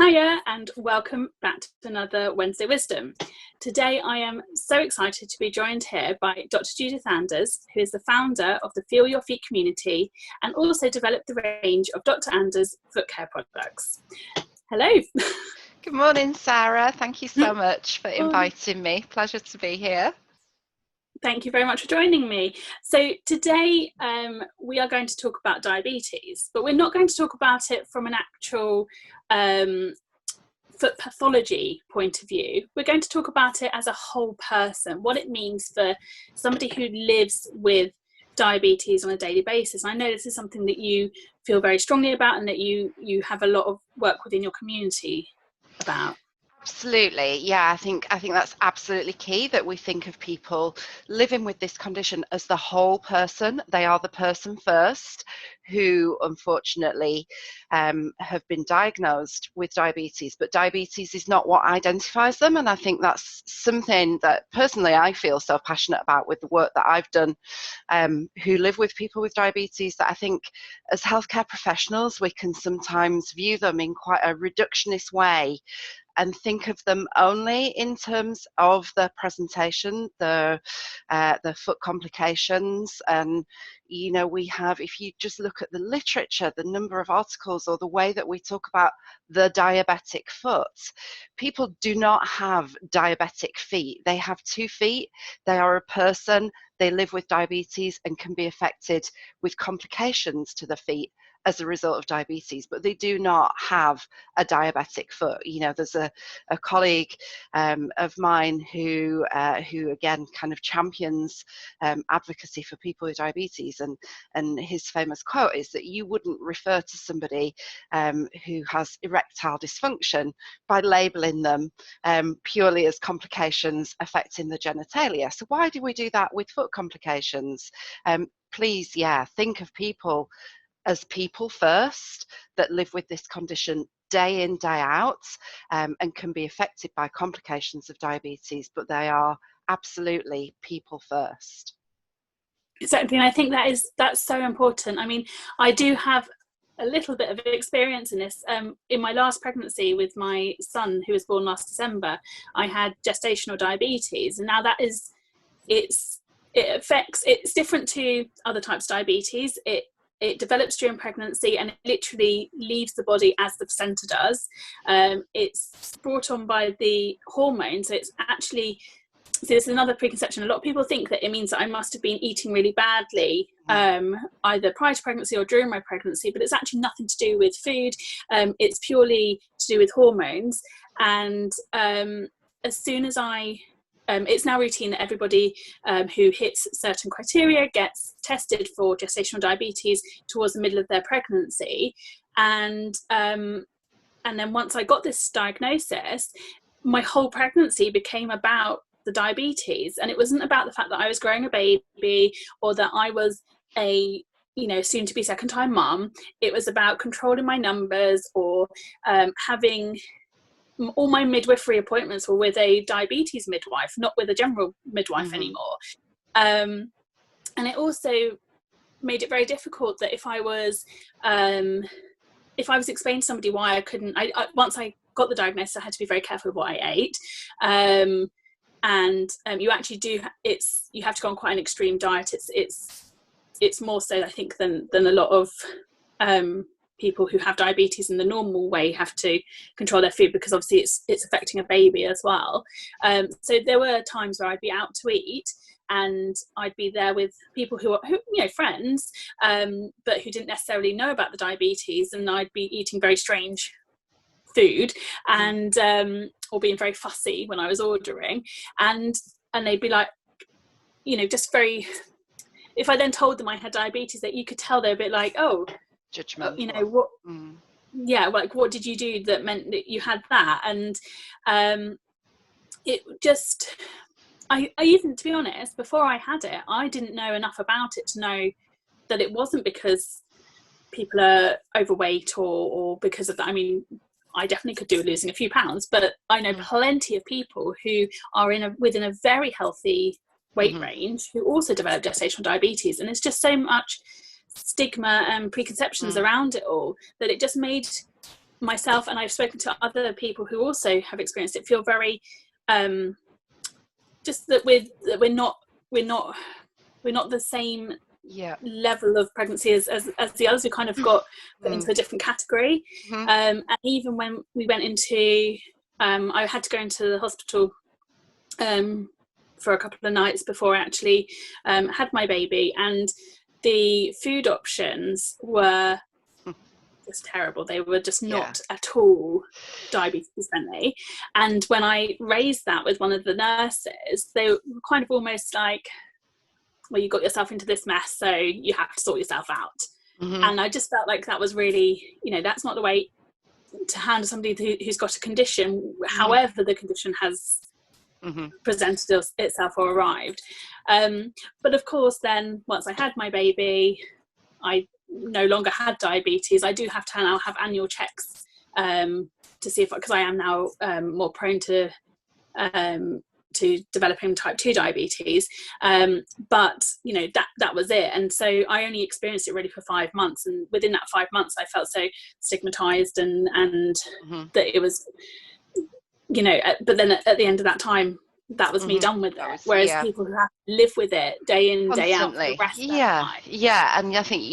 Hiya and welcome back to another Wednesday Wisdom. Today I am so excited to be joined here by Dr Judith Anders, who is the founder of the Feel Your Feet community and also developed the range of Dr Anders foot care products. Hello. Good morning, Sarah. Thank you so much for inviting me. Pleasure to be here. Thank you very much for joining me. So today we are going to talk about diabetes, but we're not going to talk about it from an actual foot pathology point of view. We're going to talk about it as a whole person, what it means for somebody who lives with diabetes on a daily basis. I know this is something that you feel very strongly about and that you have a lot of work within your community about. Absolutely. Yeah, I think that's absolutely key, that we think of people living with this condition as the whole person. They are the person first who unfortunately have been diagnosed with diabetes, but diabetes is not what identifies them. And I think that's something that personally I feel so passionate about with the work that I've done, who live with people with diabetes, that I think as healthcare professionals we can sometimes view them in quite a reductionist way and think of them only in terms of the presentation, the foot complications. And you know, we have, if you just look at the literature, the number of articles or the way that we talk about the diabetic foot, people do not have diabetic feet. They have 2 feet. They are a person. They live with diabetes and can be affected with complications to the feet as a result of diabetes, but they do not have a diabetic foot. You know, there's a colleague of mine who again kind of champions advocacy for people with diabetes, and his famous quote is that you wouldn't refer to somebody who has erectile dysfunction by labeling them purely as complications affecting the genitalia. So why do we do that with foot complications? Please, think of people as people first that live with this condition day in, day out, and can be affected by complications of diabetes, but they are absolutely people first. Exactly, and I think that's so important. I mean, I do have a little bit of experience in this. In my last pregnancy with my son, who was born last December, I had gestational diabetes, and now it's different to other types of diabetes. It develops during pregnancy and it literally leaves the body as the placenta does. It's brought on by the hormones. So it's actually, there's another preconception. A lot of people think that it means that I must have been eating really badly, either prior to pregnancy or during my pregnancy, but it's actually nothing to do with food. It's purely to do with hormones. And as soon as it's now routine that everybody who hits certain criteria gets tested for gestational diabetes towards the middle of their pregnancy. And then once I got this diagnosis, my whole pregnancy became about the diabetes. And it wasn't about the fact that I was growing a baby or that I was a soon to be second time mum. It was about controlling my numbers or having all my midwifery appointments were with a diabetes midwife, not with a general midwife anymore. And it also made it very difficult that if I was explaining to somebody why I couldn't, once I got the diagnosis, I had to be very careful with what I ate. And you actually you have to go on quite an extreme diet. It's more so, I think, than a lot of people who have diabetes in the normal way have to control their food, because obviously it's affecting a baby as well. So there were times where I'd be out to eat and I'd be there with people who friends, but who didn't necessarily know about the diabetes, and I'd be eating very strange food and or being very fussy when I was ordering, and they'd be like, just very, if I then told them I had diabetes, that you could tell they're a bit like, oh, judgmental. What? Yeah, like, what did you do that meant that you had that? And it just, I even, to be honest, before I had it, I didn't know enough about it to know that it wasn't because people are overweight or because of that. I mean, I definitely could do with losing a few pounds, but I know plenty of people who are within a very healthy weight range who also develop gestational diabetes, and it's just so much stigma and preconceptions around it all that it just made myself, and I've spoken to other people who also have experienced it, feel very just that we're not the same level of pregnancy as the others. We kind of got put into a different category. And even when we went into I had to go into the hospital for a couple of nights before I actually had my baby, and the food options were just terrible. They were just not at all diabetes friendly. And when I raised that with one of the nurses, they were kind of almost like, well, you got yourself into this mess, so you have to sort yourself out. And I just felt like that was really, that's not the way to handle somebody who's got a condition, however the condition has presented itself or arrived. But of course, then once I had my baby, I no longer had diabetes. I do have to now have annual checks to see if, because I am now more prone to developing type 2 diabetes, but that was it. And so I only experienced it really for 5 months, and within that 5 months I felt so stigmatized and that it was, but then at the end of that time, that was me done with it. Whereas people who have to live with it day in, day out for the rest of their life. And I think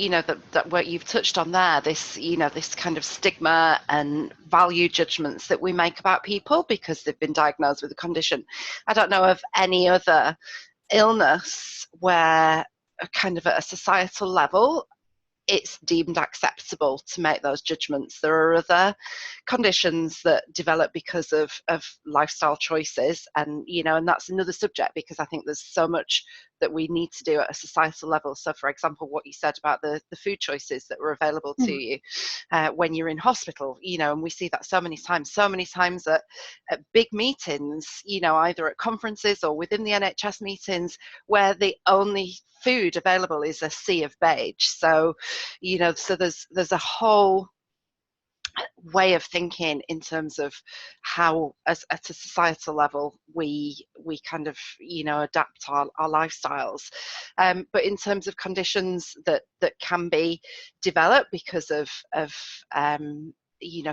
that what you've touched on there, this this kind of stigma and value judgments that we make about people because they've been diagnosed with a condition. I don't know of any other illness where kind of at a societal level it's deemed acceptable to make those judgments. There are other conditions that develop because of lifestyle choices, and and that's another subject, because I think there's so much that we need to do at a societal level. So for example, what you said about the food choices that were available to you when you're in hospital, and we see that so many times at big meetings, either at conferences or within the NHS meetings, where the only food available is a sea of beige. So so there's a whole way of thinking in terms of how, as at a societal level, we kind of adapt our lifestyles, but in terms of conditions that can be developed because of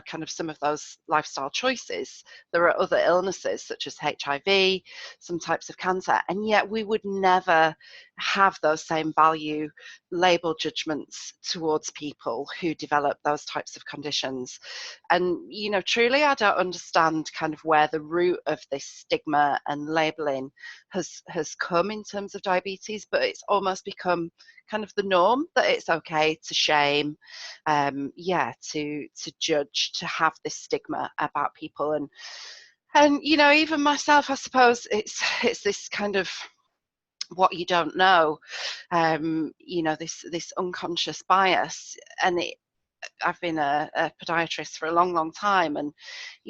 kind of some of those lifestyle choices, there are other illnesses such as HIV, some types of cancer, and yet we would never have those same value label judgments towards people who develop those types of conditions. And truly I don't understand kind of where the root of this stigma and labeling has come in terms of diabetes, but it's almost become kind of the norm that it's okay to shame, to judge, to have this stigma about people. And even myself, I suppose it's this kind of what you don't know, this unconscious bias. And I've been a podiatrist for a long time, and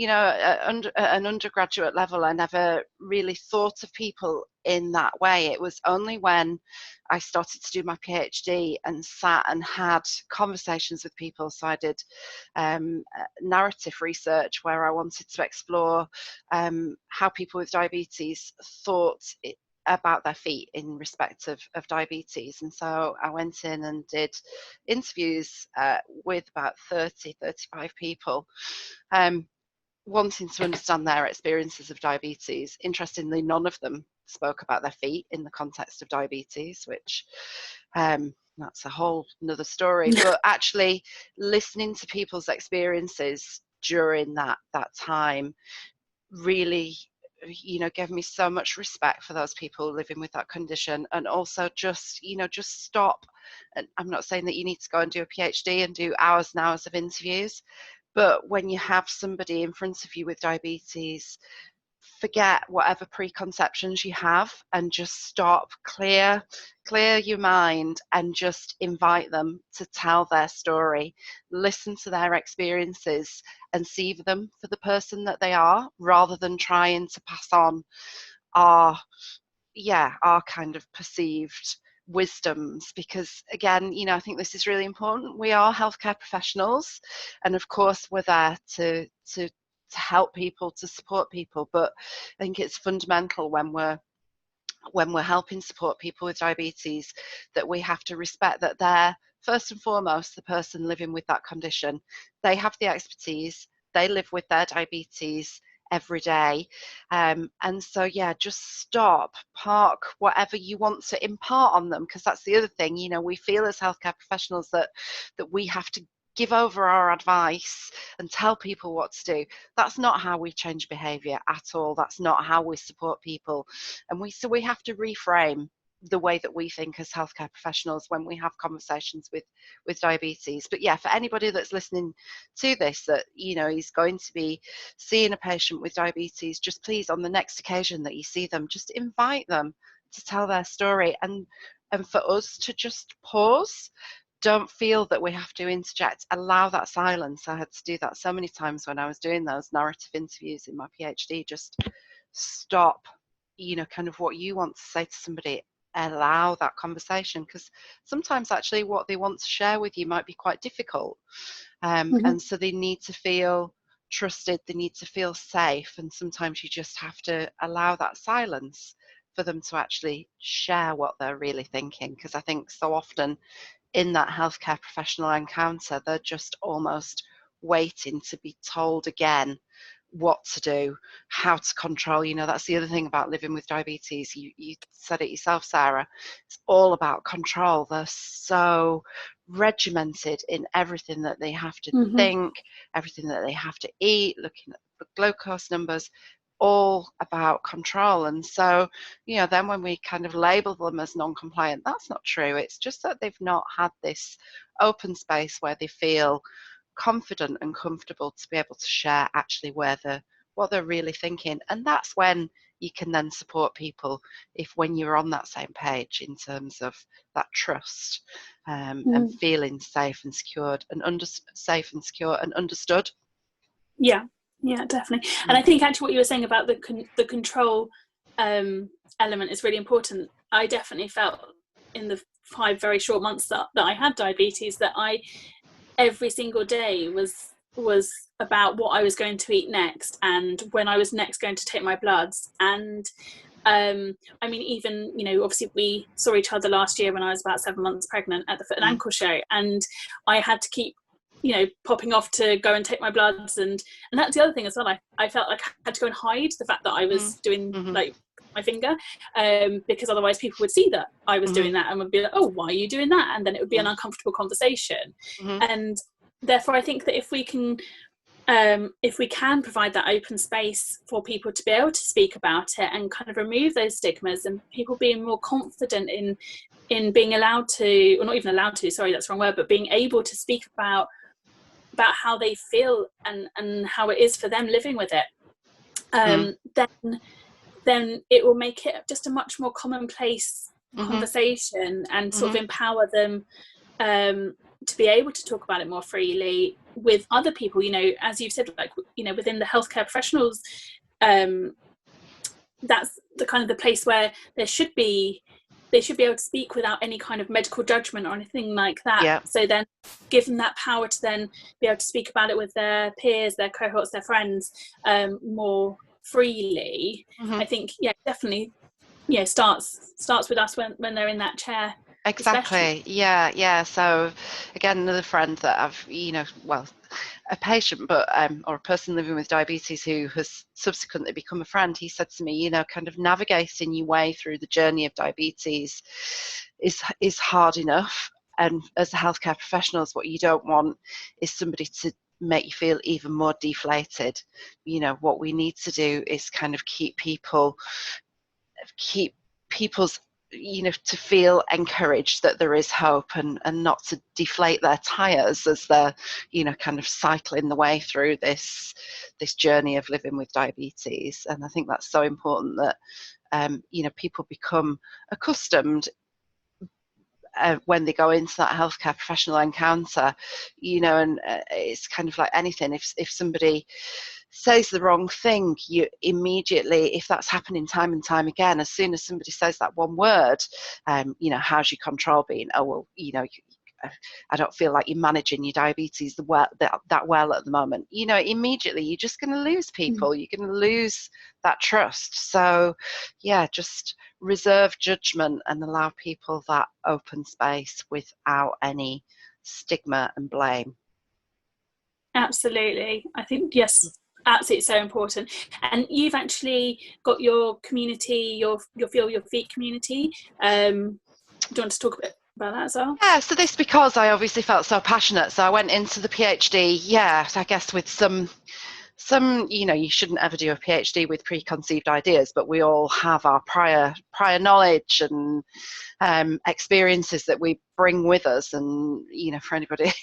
at an undergraduate level I never really thought of people in that way. It was only when I started to do my PhD and sat and had conversations with people. So I did narrative research where I wanted to explore how people with diabetes thought about their feet in respect of diabetes. And so I went in and did interviews with about 35 people, wanting to understand their experiences of diabetes. Interestingly, none of them spoke about their feet in the context of diabetes, which that's a whole another story. But actually listening to people's experiences during that time really gave me so much respect for those people living with that condition. And also just stop. And I'm not saying that you need to go and do a PhD and do hours and hours of interviews, but when you have somebody in front of you with diabetes, forget whatever preconceptions you have and just stop, clear your mind, and just invite them to tell their story, listen to their experiences and see them for the person that they are, rather than trying to pass on our kind of perceived wisdoms. Because again, I think this is really important. We are healthcare professionals, and of course we're there to help people, to support people, but I think it's fundamental when we're helping support people with diabetes that we have to respect that their first and foremost the person living with that condition. They have the expertise, they live with their diabetes every day, and so yeah, just stop, park whatever you want to impart on them, because that's the other thing, you know, we feel as healthcare professionals that we have to give over our advice and tell people what to do. That's not how we change behavior at all. That's not how we support people. And we have to reframe the way that we think as healthcare professionals when we have conversations with diabetes. But yeah, for anybody that's listening to this, that, you know, is going to be seeing a patient with diabetes, just please, on the next occasion that you see them, just invite them to tell their story, and for us to just pause. Don't feel that we have to interject. Allow that silence. I had to do that so many times when I was doing those narrative interviews in my PhD. Just stop, you know, kind of what you want to say to somebody. Allow that conversation, because sometimes actually what they want to share with you might be quite difficult. And so they need to feel trusted. They need to feel safe. And sometimes you just have to allow that silence for them to actually share what they're really thinking. Because I think so often in that healthcare professional encounter, they're just almost waiting to be told again what to do, how to control. You know, that's the other thing about living with diabetes. You said it yourself, Sarah. It's all about control. They're so regimented in everything that they have to think, everything that they have to eat, looking at the glucose numbers, all about control. And so, you know, then when we kind of label them as non-compliant, that's not true. It's just that they've not had this open space where they feel confident and comfortable to be able to share actually what they're really thinking. And that's when you can then support people, if when you're on that same page in terms of that trust, and feeling safe and secured and safe and secure and understood. Yeah, definitely. And I think actually what you were saying about the control element is really important. I definitely felt in the 5 very short months that I had diabetes, that every single day was about what I was going to eat next, and when I was next going to take my bloods. And I mean, even, you know, obviously we saw each other last year when I was about 7 months pregnant at the foot and ankle show, and I had to keep, you know, popping off to go and take my bloods, and that's the other thing as well. I felt like I had to go and hide the fact that I was doing like my finger, because otherwise people would see that I was doing that and would be like, oh, why are you doing that? And then it would be an uncomfortable conversation. And therefore I think that if we can provide that open space for people to be able to speak about it and kind of remove those stigmas, and people being more confident in being allowed to, or not even allowed to, sorry, that's the wrong word, but being able to speak about how they feel and how it is for them living with it, then it will make it just a much more commonplace conversation, and sort of empower them to be able to talk about it more freely with other people. You know, as you've said, like, you know, within the healthcare professionals, that's the kind of the place where they should be able to speak without any kind of medical judgment or anything like that. Yeah. So then give them that power to then be able to speak about it with their peers, their cohorts, their friends, more freely. I think, yeah, definitely, yeah, starts with us when they're in that chair. Exactly. Especially. Yeah. So again, another friend that I've, you know, well, a patient, but or a person living with diabetes who has subsequently become a friend, he said to me, you know, kind of navigating your way through the journey of diabetes is hard enough. And as healthcare professionals, what you don't want is somebody to make you feel even more deflated. You know, what we need to do is kind of keep people's, you know, to feel encouraged that there is hope, and not to deflate their tires as they're, you know, kind of cycling the way through this journey of living with diabetes. And I think that's so important that you know, people become accustomed when they go into that healthcare professional encounter, you know. And it's kind of like anything, if somebody says the wrong thing, you immediately, if that's happening time and time again, as soon as somebody says that one word, you know, how's your control been? Oh, well, you know, I don't feel like you're managing your diabetes that well at the moment. Immediately you're just going to lose people. You're going to lose that trust. So yeah, just reserve judgment and allow people that open space without any stigma and blame. Absolutely. I think, yes, absolutely, so important. And you've actually got your community, your Feel Your Feet community. Do you want to talk a bit about that as well? Yeah, so this, because I obviously felt so passionate, so I went into the PhD, I guess with some, you shouldn't ever do a PhD with preconceived ideas, but we all have our prior knowledge and experiences that we bring with us. And for anybody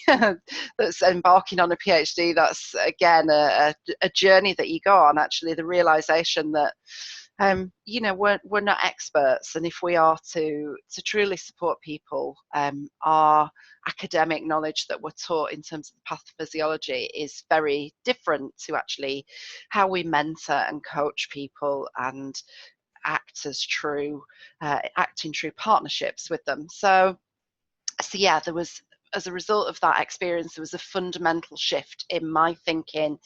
that's embarking on a PhD, that's again a journey that you go on. Actually, the realization that we're not experts, and if we are to truly support people, our academic knowledge that we're taught in terms of pathophysiology is very different to actually how we mentor and coach people and act in true partnerships with them. So yeah, there was, as a result of that experience, there was a fundamental shift in my thinking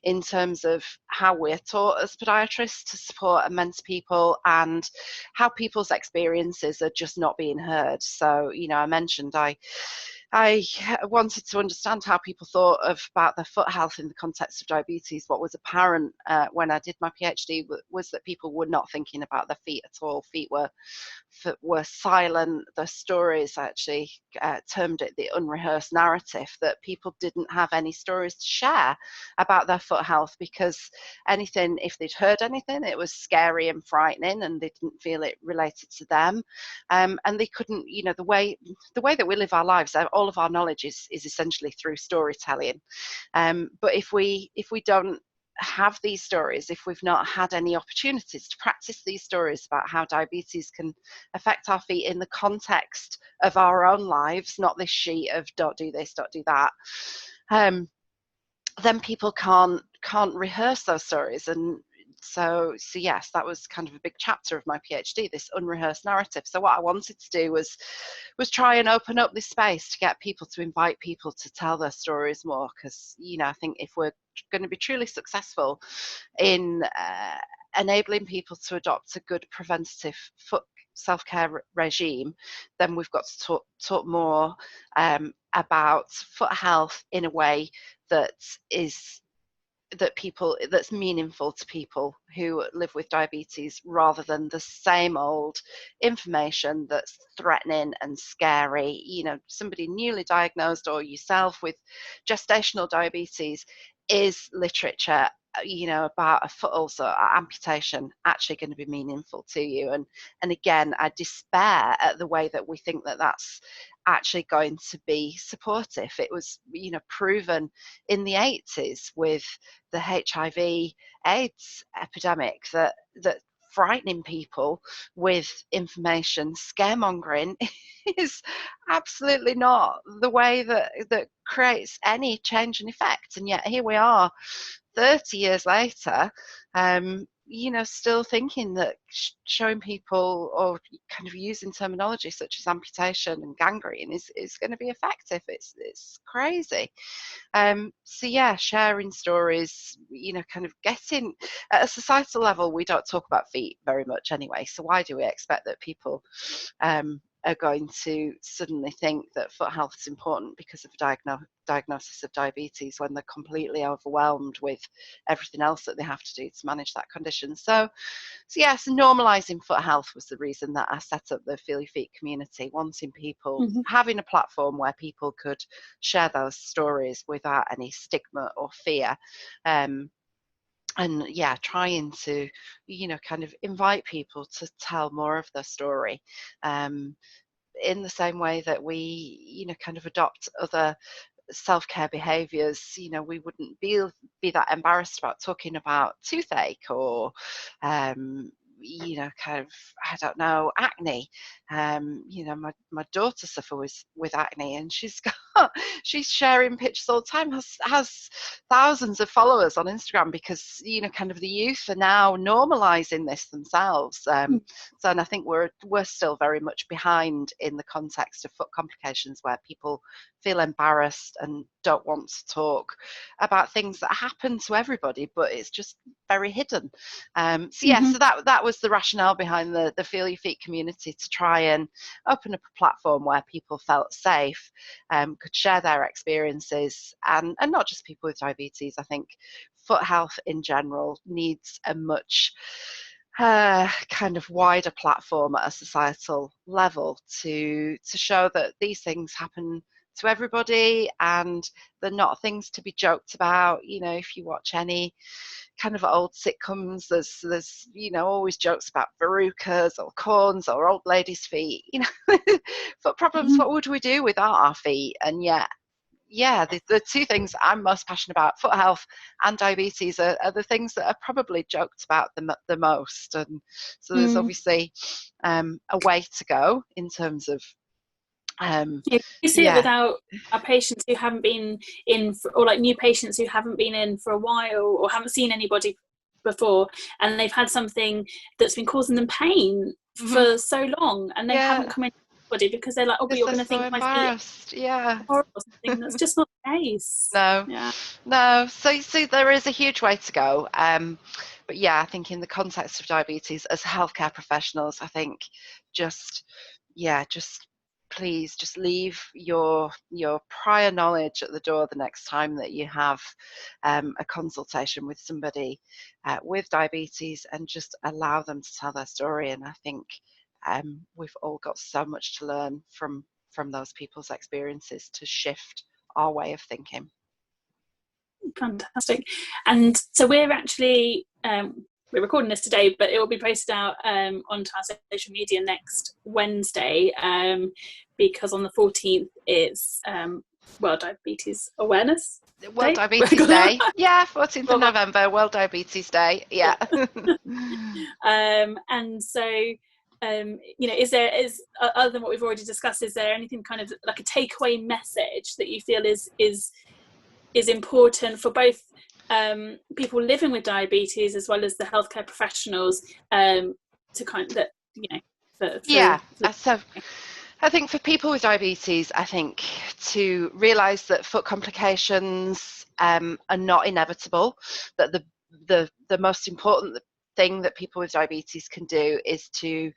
in terms of how we're taught as podiatrists to support and mentor people, and how people's experiences are just not being heard. So, I mentioned I wanted to understand how people thought about their foot health in the context of diabetes. What was apparent when I did my PhD was that people were not thinking about their feet at all. Feet were silent. The stories, I actually termed it the unrehearsed narrative, that people didn't have any stories to share about their foot health, because if they'd heard anything, it was scary and frightening, and they didn't feel it related to them. And they couldn't, the way that we live our lives, all of our knowledge is essentially through storytelling. But if we don't have these stories, if we've not had any opportunities to practice these stories about how diabetes can affect our feet in the context of our own lives, not this sheet of don't do this, don't do that, then people can't rehearse those stories. And so yes, that was kind of a big chapter of my PhD, this unrehearsed narrative. So what I wanted to do was try and open up this space to get people to invite people to tell their stories more, because I think if we're going to be truly successful in enabling people to adopt a good preventative foot self-care regime, then we've got to talk more about foot health in a way that's meaningful to people who live with diabetes, rather than the same old information that's threatening and scary. Somebody newly diagnosed, or yourself with gestational diabetes, is literature about a foot ulcer or amputation actually going to be meaningful to you? And again, I despair at the way that we think that that's actually going to be supportive. It was proven in the 80s with the HIV AIDS epidemic that frightening people with information, scaremongering, is absolutely not the way that creates any change and effect. And yet here we are 30 years later, still thinking that showing people, or kind of using terminology such as amputation and gangrene is going to be effective. It's crazy. So yeah, sharing stories, kind of getting at a societal level, we don't talk about feet very much anyway. So why do we expect that people are going to suddenly think that foot health is important because of a diagnosis of diabetes, when they're completely overwhelmed with everything else that they have to do to manage that condition? So yes, normalising foot health was the reason that I set up the Feel Your Feet community, wanting people, having a platform where people could share those stories without any stigma or fear. And yeah, trying to kind of invite people to tell more of their story, in the same way that we kind of adopt other self-care behaviors. We wouldn't be that embarrassed about talking about toothache, or kind of, I don't know, acne. My daughter suffers with acne, and she's sharing pictures all the time, has thousands of followers on Instagram, because kind of the youth are now normalizing this themselves. And I think we're still very much behind in the context of foot complications, where people feel embarrassed and don't want to talk about things that happen to everybody, but it's just very hidden. So that was the rationale behind the Feel Your Feet community, to try and open up a platform where people felt safe, could share their experiences, and not just people with diabetes. I think foot health in general needs a much kind of wider platform at a societal level to show that these things happen to everybody, and they're not things to be joked about. If you watch any kind of old sitcoms, there's always jokes about verrucas or corns or old ladies' feet. Foot problems. What would we do without our feet? And the two things I'm most passionate about, foot health and diabetes, are the things that are probably joked about the most. And so there's obviously a way to go in terms of you see it without our patients who haven't been in or like new patients who haven't been in for a while or haven't seen anybody before, and they've had something that's been causing them pain for so long, and they haven't come in anybody because they're like, oh, but you're going to think my feet are horrible or something. That's just not the case. No. So there is a huge way to go. But I think in the context of diabetes, as healthcare professionals, I think just please just leave your prior knowledge at the door the next time that you have a consultation with somebody with diabetes, and just allow them to tell their story. And I think we've all got so much to learn from those people's experiences to shift our way of thinking. Fantastic. And so we're actually we're recording this today, but it will be posted out onto our social media next Wednesday, because on the 14th it's World Diabetes Awareness World Diabetes Day. 14th of November, World Diabetes Day. And so is other than what we've already discussed, is there anything kind of like a takeaway message that you feel is important for both people living with diabetes as well as the healthcare professionals, to kind of so I think for people with diabetes, I think to realise that foot complications are not inevitable, that the most important thing that people with diabetes can do is to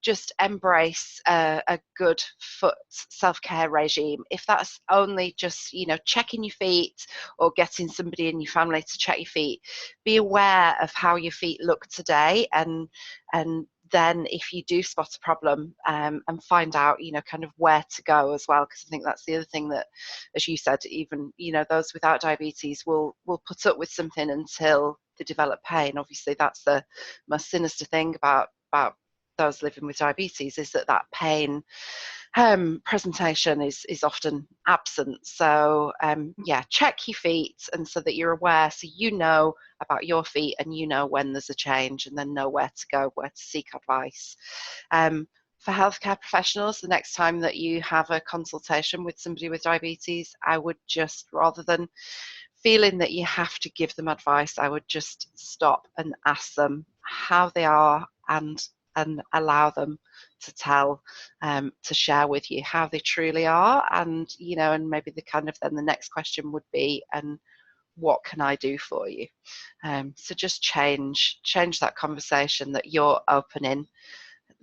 just embrace a good foot self-care regime. If that's only just checking your feet or getting somebody in your family to check your feet, be aware of how your feet look today, and then if you do spot a problem, and find out kind of where to go as well, because I think that's the other thing that, as you said, even those without diabetes will put up with something until they develop pain. Obviously that's the most sinister thing about those living with diabetes, is that pain presentation is often absent. So check your feet, and so that you're aware, so about your feet, and when there's a change, and then know where to go, where to seek advice. For healthcare professionals, the next time that you have a consultation with somebody with diabetes, I would just, rather than feeling that you have to give them advice, I would just stop and ask them how they are, and allow them to tell, to share with you how they truly are. And and maybe then the next question would be, and what can I do for you? So just change that conversation, that you're opening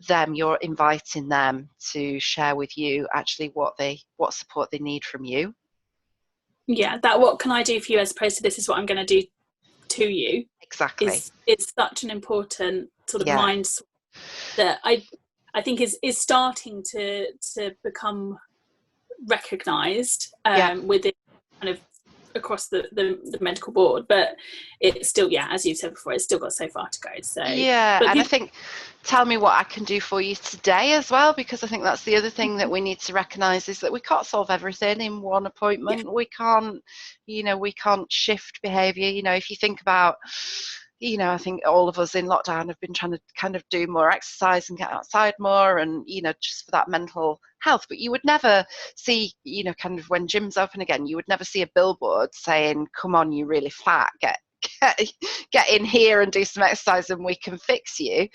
them, you're inviting them to share with you actually what support they need from you. That what can I do for you, as opposed to this is what I'm going to do to you. Exactly. It's such an important sort of mind that I think is starting to become recognised within kind of across the medical board, but it's still, as you said before, it's still got so far to go. So I think, tell me what I can do for you today as well, because I think that's the other thing that we need to recognise, is that we can't solve everything in one appointment. We can't shift behaviour. If you think about you know, I think all of us in lockdown have been trying to kind of do more exercise and get outside more, and, you know, just for that mental health. But you would never see, you know, kind of when gyms open again, you would never see a billboard saying, come on, you really fat, get in here and do some exercise and we can fix you.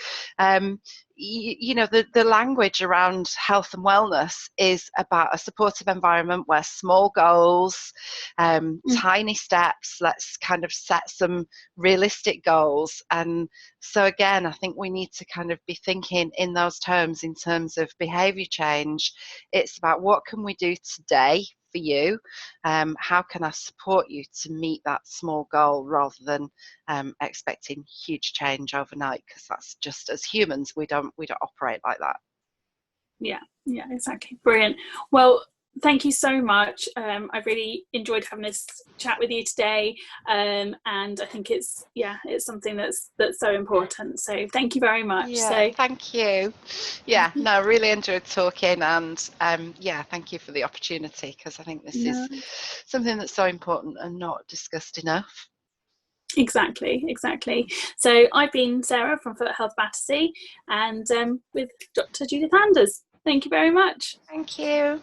You know, the language around health and wellness is about a supportive environment where small goals, tiny steps, let's kind of set some realistic goals. And so again, I think we need to kind of be thinking in those terms, in terms of behaviour change. It's about what can we do today for you, how can I support you to meet that small goal, rather than expecting huge change overnight, because that's just, as humans, we don't operate like that. Yeah, exactly. Brilliant. Well, thank you so much. I really enjoyed having this chat with you today, and I think it's something that's so important. So thank you very much. Yeah, thank you. Yeah, no, I really enjoyed talking, and thank you for the opportunity, because I think this is something that's so important and not discussed enough. Exactly. So I've been Sarah from Foot Health Battersea, and with Dr Judith Anders. Thank you very much. Thank you.